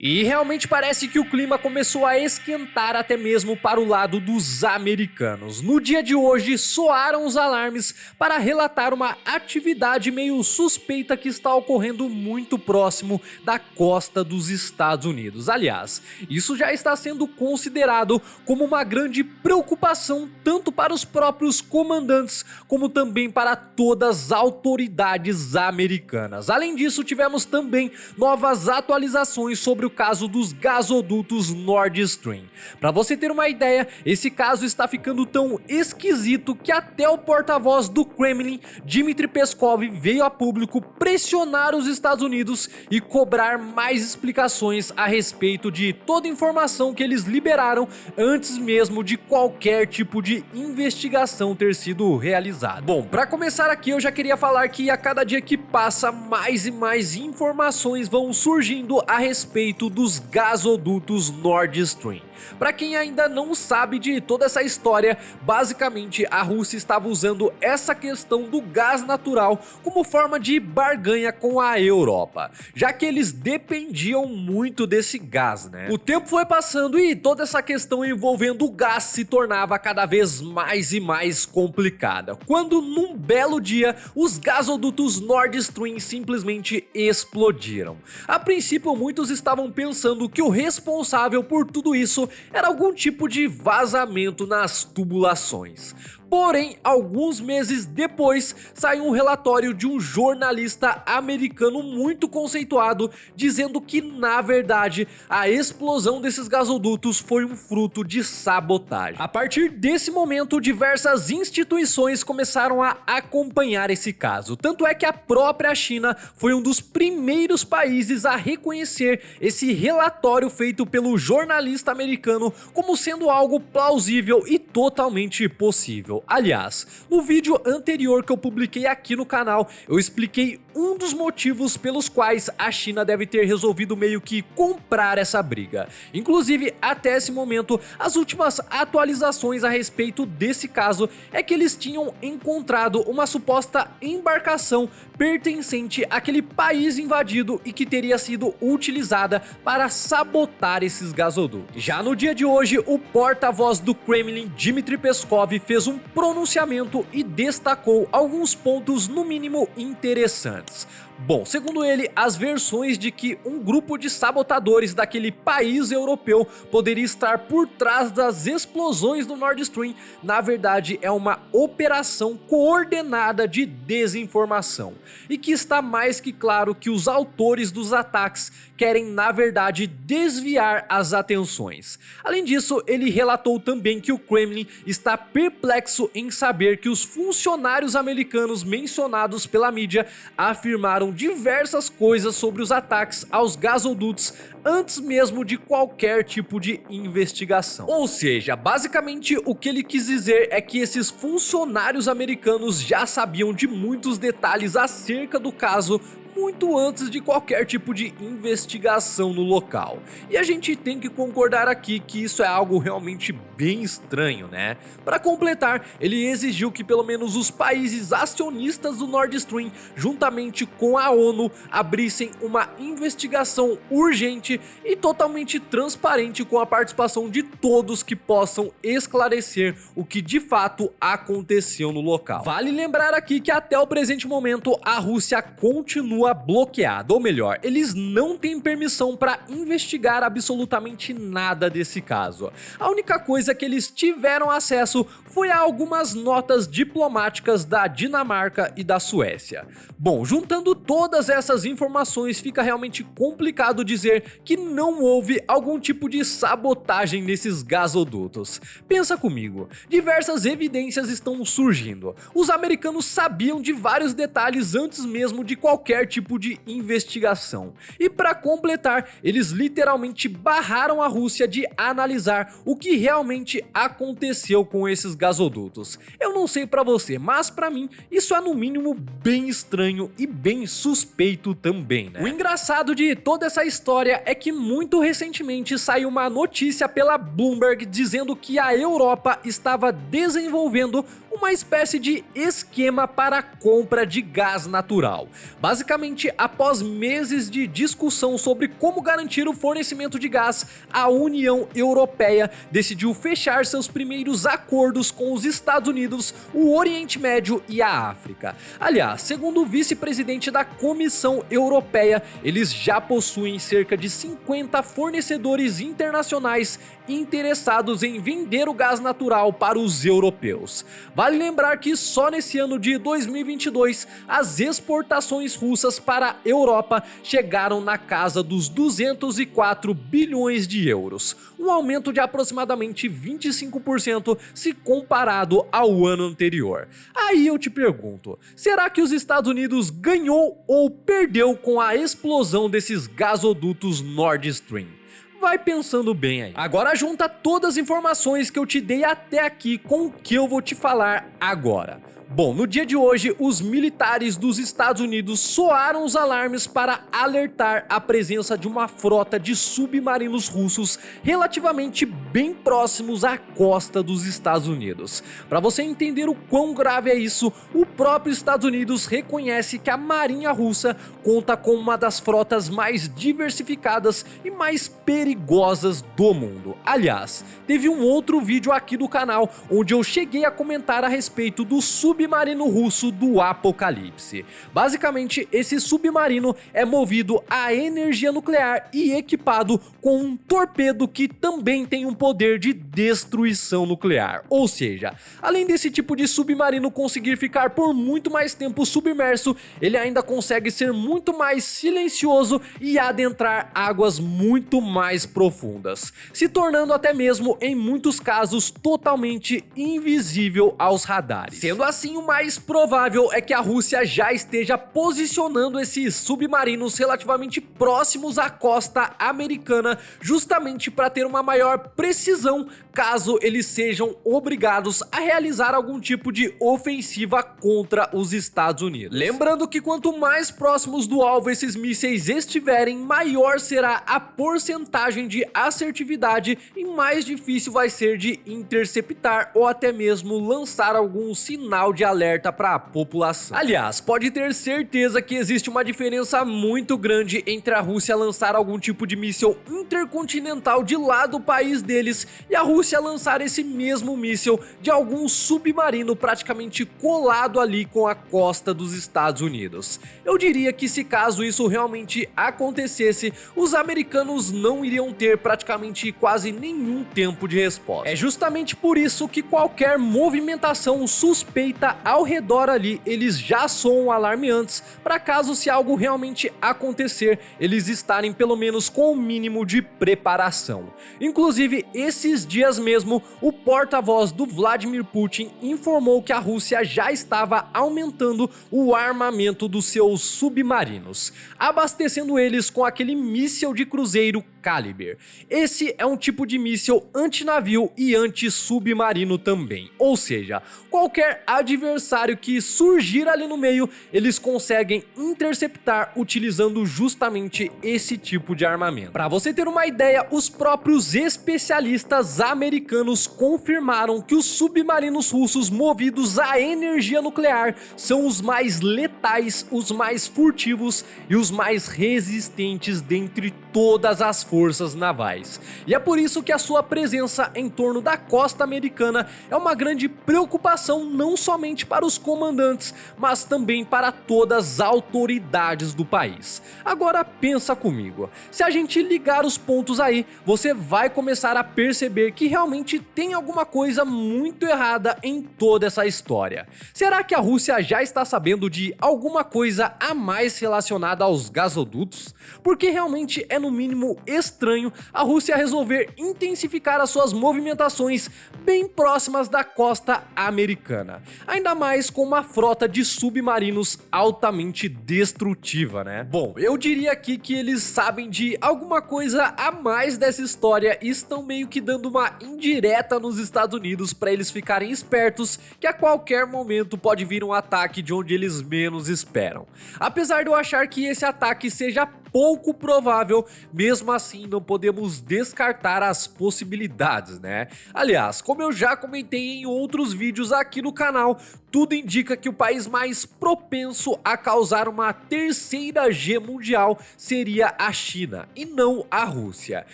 E realmente parece que o clima começou a esquentar até mesmo para o lado dos americanos. No dia de hoje, soaram os alarmes para relatar uma atividade meio suspeita que está ocorrendo muito próximo da costa dos Estados Unidos. Aliás, isso já está sendo considerado como uma grande preocupação tanto para os próprios comandantes como também para todas as autoridades americanas. Além disso, tivemos também novas atualizações sobre o caso dos gasodutos Nord Stream. Para você ter uma ideia, esse caso está ficando tão esquisito que até o porta-voz do Kremlin, Dmitry Peskov, veio a público pressionar os Estados Unidos e cobrar mais explicações a respeito de toda a informação que eles liberaram antes mesmo de qualquer tipo de investigação ter sido realizada. Bom, para começar aqui eu já queria falar que a cada dia que passa mais e mais informações vão surgindo a respeito dos gasodutos Nord Stream. Para quem ainda não sabe de toda essa história, basicamente a Rússia estava usando essa questão do gás natural como forma de barganha com a Europa, já que eles dependiam muito desse gás, né? O tempo foi passando e toda essa questão envolvendo o gás se tornava cada vez mais e mais complicada, quando num belo dia os gasodutos Nord Stream simplesmente explodiram. A princípio muitos estavam pensando que o responsável por tudo isso era algum tipo de vazamento nas tubulações. Porém, alguns meses depois, saiu um relatório de um jornalista americano muito conceituado, dizendo que, na verdade, a explosão desses gasodutos foi um fruto de sabotagem. A partir desse momento, diversas instituições começaram a acompanhar esse caso. Tanto é que a própria China foi um dos primeiros países a reconhecer esse relatório feito pelo jornalista americano como sendo algo plausível e totalmente possível. Aliás, no vídeo anterior que eu publiquei aqui no canal, eu expliquei um dos motivos pelos quais a China deve ter resolvido meio que comprar essa briga. Inclusive, até esse momento, as últimas atualizações a respeito desse caso é que eles tinham encontrado uma suposta embarcação pertencente àquele país invadido e que teria sido utilizada para sabotar esses gasodutos. Já no dia de hoje, o porta-voz do Kremlin, Dmitry Peskov, fez um pronunciamento e destacou alguns pontos no mínimo interessantes. Bom, segundo ele, as versões de que um grupo de sabotadores daquele país europeu poderia estar por trás das explosões do Nord Stream, na verdade é uma operação coordenada de desinformação, e que está mais que claro que os autores dos ataques querem na verdade desviar as atenções. Além disso, ele relatou também que o Kremlin está perplexo em saber que os funcionários americanos mencionados pela mídia afirmaram diversas coisas sobre os ataques aos gasodutos antes mesmo de qualquer tipo de investigação. Ou seja, basicamente o que ele quis dizer é que esses funcionários americanos já sabiam de muitos detalhes acerca do caso muito antes de qualquer tipo de investigação no local. E a gente tem que concordar aqui que isso é algo realmente bem estranho, né? Para completar, ele exigiu que pelo menos os países acionistas do Nord Stream, juntamente com a ONU, abrissem uma investigação urgente e totalmente transparente com a participação de todos que possam esclarecer o que de fato aconteceu no local. Vale lembrar aqui que até o presente momento a Rússia continua bloqueada, ou melhor, eles não têm permissão para investigar absolutamente nada desse caso. A única coisa que eles tiveram acesso foi a algumas notas diplomáticas da Dinamarca e da Suécia. Bom, juntando todas essas informações, fica realmente complicado dizer que não houve algum tipo de sabotagem nesses gasodutos. Pensa comigo, diversas evidências estão surgindo. Os americanos sabiam de vários detalhes antes mesmo de qualquer tipo de investigação. E para completar, eles literalmente barraram a Rússia de analisar o que realmente aconteceu com esses gasodutos. Eu não sei para você, mas para mim isso é no mínimo bem estranho e bem suspeito também, né? O engraçado de toda essa história é que muito recentemente saiu uma notícia pela Bloomberg dizendo que a Europa estava desenvolvendo uma espécie de esquema para a compra de gás natural. Basicamente, após meses de discussão sobre como garantir o fornecimento de gás, a União Europeia decidiu fechar seus primeiros acordos com os Estados Unidos, o Oriente Médio e a África. Aliás, segundo o vice-presidente da Comissão Europeia, eles já possuem cerca de 50 fornecedores internacionais interessados em vender o gás natural para os europeus. Vale lembrar que só nesse ano de 2022, as exportações russas para a Europa chegaram na casa dos 204 bilhões de euros, um aumento de aproximadamente 25% se comparado ao ano anterior. Aí eu te pergunto, será que os Estados Unidos ganhou ou perdeu com a explosão desses gasodutos Nord Stream? Vai pensando bem aí. Agora junta todas as informações que eu te dei até aqui com o que eu vou te falar agora. Bom, no dia de hoje, os militares dos Estados Unidos soaram os alarmes para alertar a presença de uma frota de submarinos russos relativamente bem próximos à costa dos Estados Unidos. Para você entender o quão grave é isso, o próprio Estados Unidos reconhece que a Marinha Russa conta com uma das frotas mais diversificadas e mais perigosas do mundo. Aliás, teve um outro vídeo aqui do canal onde eu cheguei a comentar a respeito do submarino russo do Apocalipse. Basicamente, esse submarino é movido a energia nuclear e equipado com um torpedo que também tem um poder de destruição nuclear. Ou seja, além desse tipo de submarino conseguir ficar por muito mais tempo submerso, ele ainda consegue ser muito mais silencioso e adentrar águas muito mais profundas, se tornando até mesmo, em muitos casos, totalmente invisível aos radares. Sendo assim, o mais provável é que a Rússia já esteja posicionando esses submarinos relativamente próximos à costa americana, justamente para ter uma maior precisão caso eles sejam obrigados a realizar algum tipo de ofensiva contra os Estados Unidos. Lembrando que quanto mais próximos do alvo esses mísseis estiverem, maior será a porcentagem de assertividade e mais difícil vai ser de interceptar ou até mesmo lançar algum sinal de alerta para a população. Aliás, pode ter certeza que existe uma diferença muito grande entre a Rússia lançar algum tipo de míssil intercontinental de lá do país deles e a Rússia lançar esse mesmo míssil de algum submarino praticamente colado ali com a costa dos Estados Unidos. Eu diria que se caso isso realmente acontecesse, os americanos não iriam ter praticamente quase nenhum tempo de resposta. É justamente por isso que qualquer movimentação suspeita ao redor ali, eles já soam um alarme antes, para caso se algo realmente acontecer, eles estarem pelo menos com o mínimo de preparação. Inclusive, esses dias mesmo, o porta-voz do Vladimir Putin informou que a Rússia já estava aumentando o armamento dos seus submarinos, abastecendo eles com aquele míssil de cruzeiro Caliber. Esse é um tipo de míssil antinavio e anti-submarino também, ou seja, qualquer adversário que surgir ali no meio, eles conseguem interceptar utilizando justamente esse tipo de armamento. Para você ter uma ideia, os próprios especialistas americanos confirmaram que os submarinos russos movidos a energia nuclear são os mais letais, os mais furtivos e os mais resistentes dentre todas as forças navais. E é por isso que a sua presença em torno da costa americana é uma grande preocupação não somente para os comandantes, mas também para todas as autoridades do país. Agora pensa comigo, se a gente ligar os pontos aí, você vai começar a perceber que realmente tem alguma coisa muito errada em toda essa história. Será que a Rússia já está sabendo de alguma coisa a mais relacionada aos gasodutos? Porque realmente é no mínimo estranho a Rússia resolver intensificar as suas movimentações bem próximas da costa americana, ainda mais com uma frota de submarinos altamente destrutiva, né? Bom, eu diria aqui que eles sabem de alguma coisa a mais dessa história e estão meio que dando uma indireta nos Estados Unidos para eles ficarem espertos que a qualquer momento pode vir um ataque de onde eles menos esperam. Apesar de eu achar que esse ataque seja pouco provável, mesmo assim não podemos descartar as possibilidades, né? Aliás, como eu já comentei em outros vídeos aqui no canal, tudo indica que o país mais propenso a causar uma terceira G mundial seria a China e não a Rússia,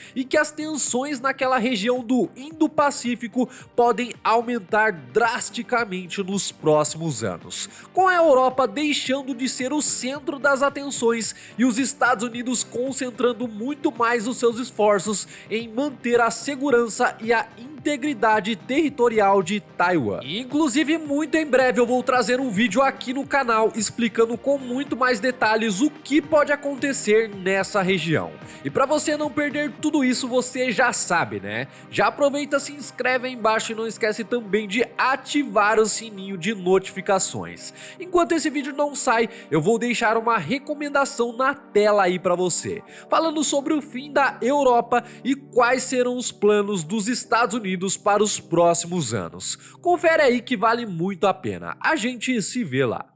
e que as tensões naquela região do Indo-Pacífico podem aumentar drasticamente nos próximos anos, com a Europa deixando de ser o centro das atenções e os Estados Unidos concentrando muito mais os seus esforços em manter a segurança e a integridade territorial de Taiwan. E, inclusive, muito em breve eu vou trazer um vídeo aqui no canal explicando com muito mais detalhes o que pode acontecer nessa região. E para você não perder tudo isso, você já sabe, né? Já aproveita, se inscreve aí embaixo e não esquece também de ativar o sininho de notificações. Enquanto esse vídeo não sai, eu vou deixar uma recomendação na tela aí para você, falando sobre o fim da Europa e quais serão os planos dos Estados Unidos para os próximos anos. Confere aí que vale muito a pena. A gente se vê lá.